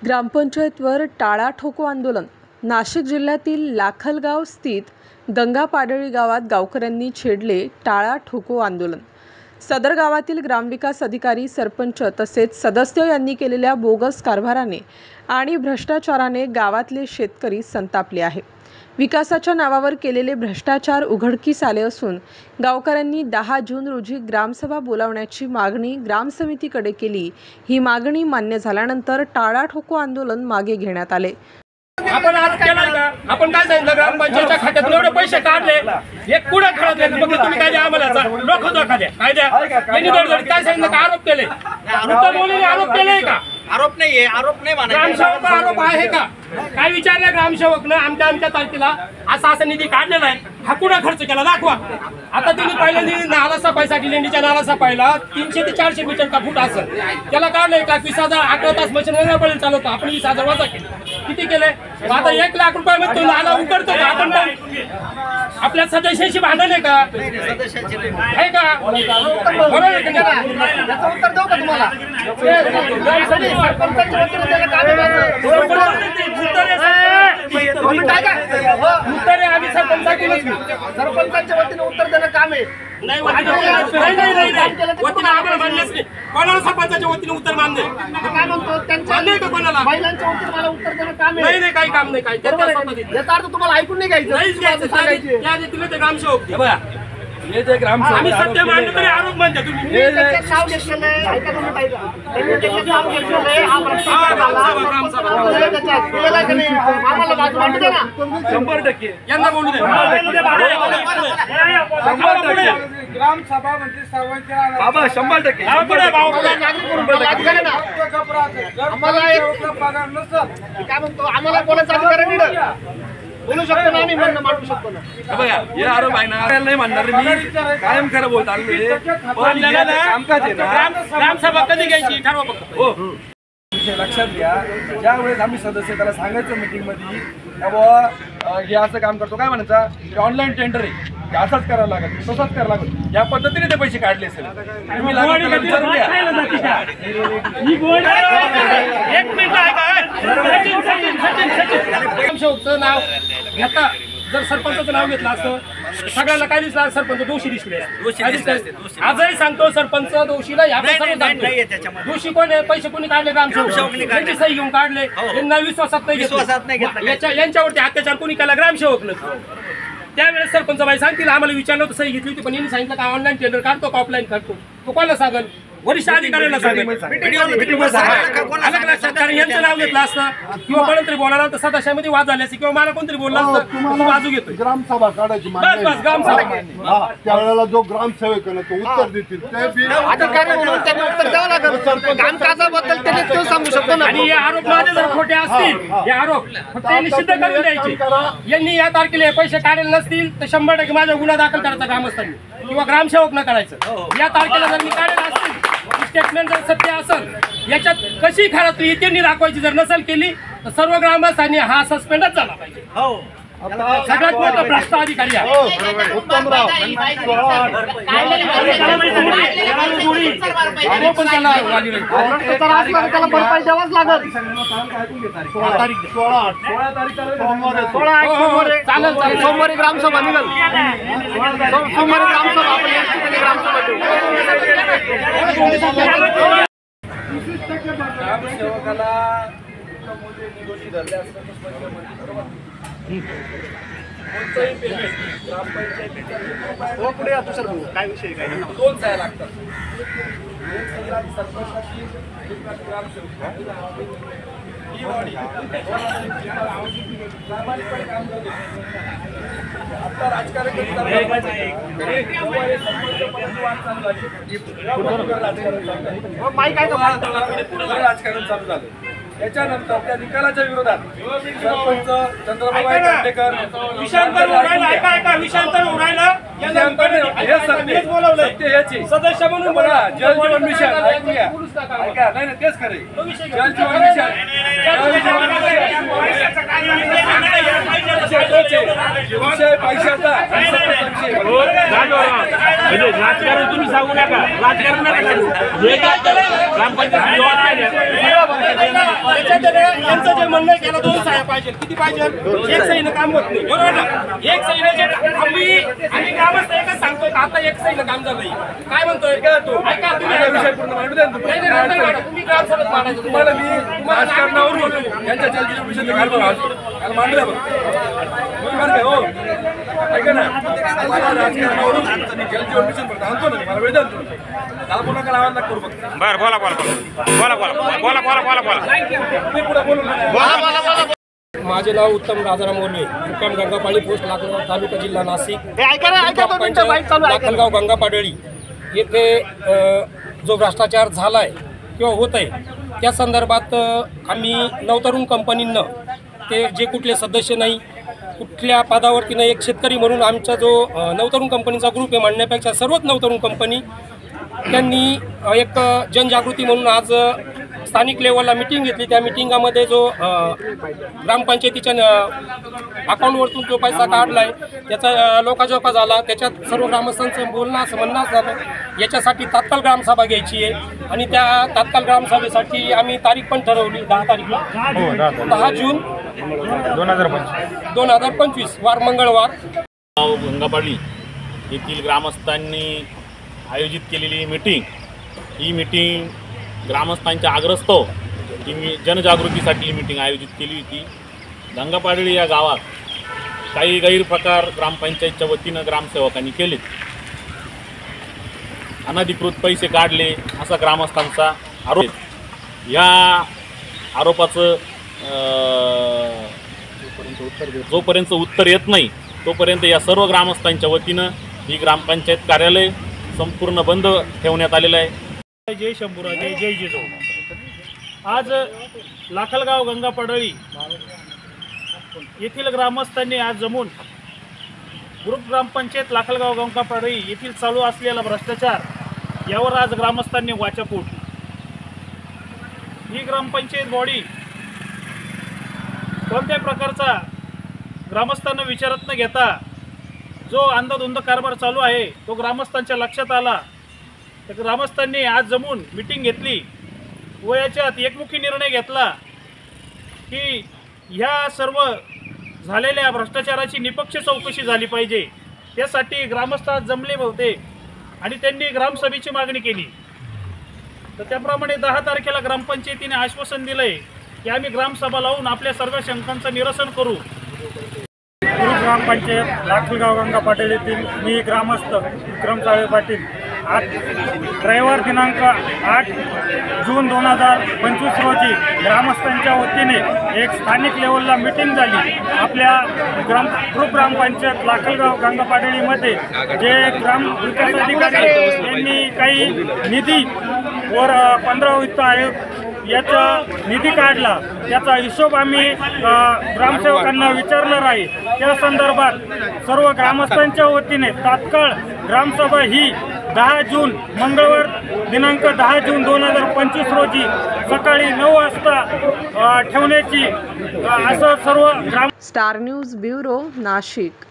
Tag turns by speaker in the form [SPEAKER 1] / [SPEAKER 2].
[SPEAKER 1] ग्रामपंचायतवर टाळा ठोको आंदोलन। नाशिक जिल्ह्यातील लाखलगाव स्थित गंगापाडळी गावात गावकऱ्यांनी छेडले टाळा ठोको आंदोलन। सदर गावातील ग्रामविकास अधिकारी, सरपंच तसेच सदस्य यांनी केलेल्या बोगस कारभाराने आणि भ्रष्टाचाराने गावातले शेतकरी संतापले आहे। विकासाच्या नावावर केलेले भ्रष्टाचार उघडकीस आले असून गावकऱ्यांनी 10 जून रोजी ग्रामसभा बोलावण्याची मागणी ग्रामसमितीकडे केली। ही मागणी मान्य झाल्यानंतर टाळा ठोको आंदोलन मागे घेण्यात आले।
[SPEAKER 2] आपण आज केलं का? आपण काय सांगितलं, ग्रामपंचायतच्या खात्यातून एवढे पैसे काढले, एक कुठं खरं मग तुम्ही काय द्या आम्हाला लोक धोका द्या, काय द्या यांनी दडदड काय सांगितलं का? आरोप केले, आरोप केले का?
[SPEAKER 3] आरोप नाही, आरोप नाही म्हणायचं।
[SPEAKER 2] ग्रामसेवक आरोप आहे का? काय विचारलं ग्रामसेवकनं? आमच्या तारखेला असा निधी काढलेला आहे, हा कुठं खर्च केला दाखवा। आता त्यांनी पहिल्यांदा नाला सफाईसाठी लेंडीच्या नाला सफाईला 300 ते 400 मीटर का फूट असेल, त्याला काढलंय का? 20,000 11 तास मशीन वेगळं चालवतो आपण, 20,000 वजा केले, किती केले? आता 1 लाख रुपये मध्ये नाला उतरतो का? आपण आपल्या सदस्यांशी भांडण आहे का? आहे का? बरोबर आहे का?
[SPEAKER 3] याचं उत्तर देऊ का तुम्हाला? सरपंचाच्या वतीने उत्तर देणं काम आहे।
[SPEAKER 2] कोणाला सरपंचाच्या वतीने उत्तर मानले?
[SPEAKER 3] काय म्हणतो त्यांच्या
[SPEAKER 2] कोणाला?
[SPEAKER 3] महिलांच्या वतीने मला उत्तर देणं काम आहे।
[SPEAKER 2] नाही, काही काम नाही, काही
[SPEAKER 3] याचा अर्थ तुम्हाला ऐकून नाही घ्यायचं।
[SPEAKER 2] ग्रामसेवक
[SPEAKER 4] हे जे ग्रामसेवक
[SPEAKER 2] आम्ही सत्य मांडलं तरी आरोप म्हणते तुम्ही।
[SPEAKER 3] त्याच्यात नाव घेतलेलं आहे, ऐका तुम्ही ऐका। त्यांनी त्याच्यात नाव घेतलेलं आहे, हा भ्रष्टाचार झाला।
[SPEAKER 2] ग्रामसभा
[SPEAKER 3] त्याच्यात दिलेलं आहे का नाही? आम्हाला बाजू मांडू दे ना।
[SPEAKER 4] 100%
[SPEAKER 2] यांना बोलू दे।
[SPEAKER 4] 100% ग्रामसभा म्हणजे सर्वांच्या बाबा 100%
[SPEAKER 3] आम्हाला
[SPEAKER 4] पगार नसत
[SPEAKER 3] काय म्हणतो, आम्हाला बोलायचा अधिकार आहे नीट। बोलू शकतो ना, आम्ही म्हणणं मांडू शकतो ना।
[SPEAKER 4] बघा हे आरोप आहे ना, नाही म्हणणार मी, कायम खरं बोलत आलोय, पण हे कामकाज आहे ना,
[SPEAKER 2] ग्रामसभा कधी घ्यायची ठरवा फक्त।
[SPEAKER 4] हो लक्षात घ्या, ज्या वेळेस आम्ही सदस्य त्याला सांगायचं मीटिंग मध्ये बाबा हे असं काम करतो, काय म्हणायचं ऑनलाईन टेंडर आहे, असंच करावं लागेल, तसंच करावं लागेल, या पद्धतीने ते पैसे काढले असेल। तुम्ही
[SPEAKER 2] ग्रामसेवकचं नाव घेता जर सरपंचाचं नाव घेतलं असतं सगळ्याला काय दिसलं? सरपंच दोषी दिसले। आजही सांगतो सरपंच दोषीला, दोषी कोण आहे? पैसे कोणी काढले? ग्रामसेवक त्यांची सही घेऊन काढले, यांना विश्वासात नाही घेतलं, यांच्यावरती अत्याचार कोणी केला? ग्रामसेवकनं। त्यावेळेस सरपंच बाई सांगतील आम्हाला विचारलं होतं, सही घेतली होती, पण यांनी सांगितलं का ऑनलाईन टेंडर काढतो का ऑफलाईन काढतो? तो कोणाला सांगेल? वरिष्ठ अधिकाऱ्यांना सांगेल। यांचं नाव घेतलं असतं किंवा कोणतरी बोलायला तर सदस्यामध्ये वाद झाले असते, किंवा मला कोणतरी बोलला असतं बाजू घेतो।
[SPEAKER 5] ग्रामसभा काढायची
[SPEAKER 2] बस ग्रामसभा
[SPEAKER 5] त्यावेळेला जो ग्रामसेवक आहे तो उत्तर देतील, ते बी
[SPEAKER 3] अधिकारी म्हणून त्यांनी उत्तर द्यावं लागेल। कामकाजाबद्दल त्यांनी तो सांगू शकतो ना।
[SPEAKER 2] आणि हे आरोप माझे जर खोटे असतील, हे आरोप फक्त यांनी सिद्ध करून द्यायचे। यांनी या तारखेला पैसे काढले नसतील तर 100% माझा गुन्हा दाखल करायचा ग्रामस्थांनी किंवा ग्रामसेवक न करायचं। या तारखेला जर मी काढले असतील, स्टेटमेंट जर सत्य असेल, याच्यात कशी खरात्री त्यांनी दाखवायची, जर नसेल केली तर सर्व ग्रामस्थांनी हा सस्पेंडच झाला पाहिजे। सगळ्यात मोठा भ्रष्ट अधिकारी आहे।
[SPEAKER 3] त्याला भरपाई द्यावाच लागेल।
[SPEAKER 5] 16
[SPEAKER 3] चालेल, सोमवारी ग्रामसभा निघाल, सोमवारी ग्रामसभा आपण याच ठिकाणी ग्रामसभा ठेवू।
[SPEAKER 4] ग्रामसेवकाला दोषी धरले असतात कोणतंही पेमेंट ग्रामपंचायत
[SPEAKER 3] हो पुढे आता सर काय विषय काय
[SPEAKER 4] 2 सह्या लागतात। सरपंचाची ग्रामसेवक ही बॉडी प्रामाणिकपणे काम करते। आता राजकारण राजकारण चालू झालं, त्याच्यानंतर त्या निकालाच्या विरोधात सरपंच चंद्रबाबू कांडेकर
[SPEAKER 2] विषयांतर उडायला सदस्य म्हणून
[SPEAKER 4] बघा, जल जीवन मिशन ऐकूया, ऐका, नाही तेच खरे, जल जीवन मिशन विषय पैशाचा
[SPEAKER 2] म्हणजे राजकारण तुम्ही सांगू नका, राजकारण नका सांगू. जे काय यांचं जे म्हणणं आहे त्याला 2 सह्या पाहिजे. किती पाहिजे? 1 सहीनं काम होत नाही, बरोबर ना? 1 सहीनं जे आम्ही कामच एकच सांगतोय, आता 1 सहीनं काम झालं नाही. काय म्हणतोय तू? ऐका तुम्ही
[SPEAKER 4] विषय पूर्ण मांडू द्या ना तुम्ही.
[SPEAKER 2] नाही, तुम्ही ग्रामसभेत मांडायचं.
[SPEAKER 4] तुम्हाला मी राजकारणावरून यांच्या जलजीवन मिशन मांडू द्या बघ. हो ऐका ना, मला राजकारणावरून जलजीवन मिशन फक्त आणतो ना, मला वेळ द्या ना. त्याला पुन्हा काय आवाज लागतो बघ.
[SPEAKER 6] बरं बोला बोला बोला बोला बोला बोला बोला बोला
[SPEAKER 4] तुम्ही पुढे बोलू नका.
[SPEAKER 2] माझे नाव उत्तम राजाराम ओलवे, मुक्काम गंगापाडी, पोस्ट लाखलगाव, तालुका, जिल्हा नाशिक. लाखलगाव गंगापाडळी येथे जो भ्रष्टाचार झाला आहे किंवा होत आहे त्या संदर्भात आम्ही नवतरुण कंपनींना ते जे कुठले सदस्य नाही, कुठल्या पदावरती नाही, एक शेतकरी म्हणून आमचा जो नवतरुण कंपनीचा ग्रुप आहे म्हणण्यापेक्षा सर्वच नवतरुण कंपनी त्यांनी एक जनजागृती म्हणून आज स्थानिक लेवलला मिटिंग घेतली. त्या मिटिंगामध्ये जो ग्रामपंचायतीच्या अकाउंटवरतून जो पैसा काढला आहे त्याचा लोकाजोका झाला. त्याच्यात सर्व ग्रामस्थांचं बोलणं असं म्हणणं झालं याच्यासाठी तात्काळ ग्रामसभा घ्यायची आहे आणि त्या तात्काळ ग्रामसभेसाठी आम्ही तारीख पण ठरवली 10 तारीखला 10 जून 2025 वार मंगळवार.
[SPEAKER 6] गंगापाडी येथील ग्रामस्थांनी आयोजित केलेली मीटिंग, ही मीटिंग ग्रामस्थांच्या आग्रस्तव ही जनजागृतीसाठी मीटिंग आयोजित केली होती. गंगापाडळी या गावात काही गैरप्रकार ग्रामपंचायतच्या वतीनं ग्रामसेवकांनी केले, अनधिकृत पैसे काढले असा ग्रामस्थांचा आरोप. या आरोपाचं जोपर्यंत उत्तर येत नाही तोपर्यंत या सर्व ग्रामस्थांच्या वतीनं ही ग्रामपंचायत कार्यालय संपूर्ण बंद ठेवण्यात आलेलं आहे.
[SPEAKER 7] जय शंभूराजे, जय जिजाऊ. आज लाखलगाव गंगापाडळी येथील ग्रामस्थांनी आज जमून ग्रुप ग्रामपंचायत लाखलगाव गंगापाडळी येथील चालू असलेला भ्रष्टाचार यावर आज ग्रामस्थांनी वाचा फोडली. ही ग्रामपंचायत बॉडी कोणत्या प्रकारचा ग्रामस्थांना विचारत न घेता जो अंधाधुंद कारभार चालू आहे तो ग्रामस्थांच्या लक्षात आला. तर ग्रामस्थांनी आज जमून मिटिंग घेतली व याच्यात एकमुखी निर्णय घेतला की ह्या सर्व झालेल्या भ्रष्टाचाराची निपक्ष चौकशी झाली पाहिजे. त्यासाठी ग्रामस्थ आज जमले होते आणि त्यांनी ग्रामसभेची मागणी केली. तर त्याप्रमाणे 10 तारखेला ग्रामपंचायतीने आश्वासन दिलंय की आम्ही ग्रामसभा लावून आपल्या सर्व शंकांचं निरसन करू. ग्रामपंचायत लाखलगाव गंगापाडळी येथील मी ग्रामस्थ विक्रम चाळे पाटील आज रविवार दिनांक 8 जून 2025 रोजी ग्रामस्थांच्या वतीने एक स्थानिक लेवलला मीटिंग झाली. आपल्या ग्रुप ग्रामपंचायत लाखलगाव गंगापाडळीमध्ये जे ग्राम विकास अधिकारी यांनी काही निधी वर 15 वित्त आयोग याचा निधी काढला त्याचा हिशोब आम्ही ग्रामसेवकांना विचारणार आहे. त्या संदर्भात सर्व ग्रामस्थांच्या वतीने तात्काळ ग्रामसभा ही 10 जून मंगळवार दिनांक 10 जून 2025 रोजी सकाळी 9 वाजता ठेवण्याची असं सर्व
[SPEAKER 1] स्टार न्यूज ब्युरो नाशिक.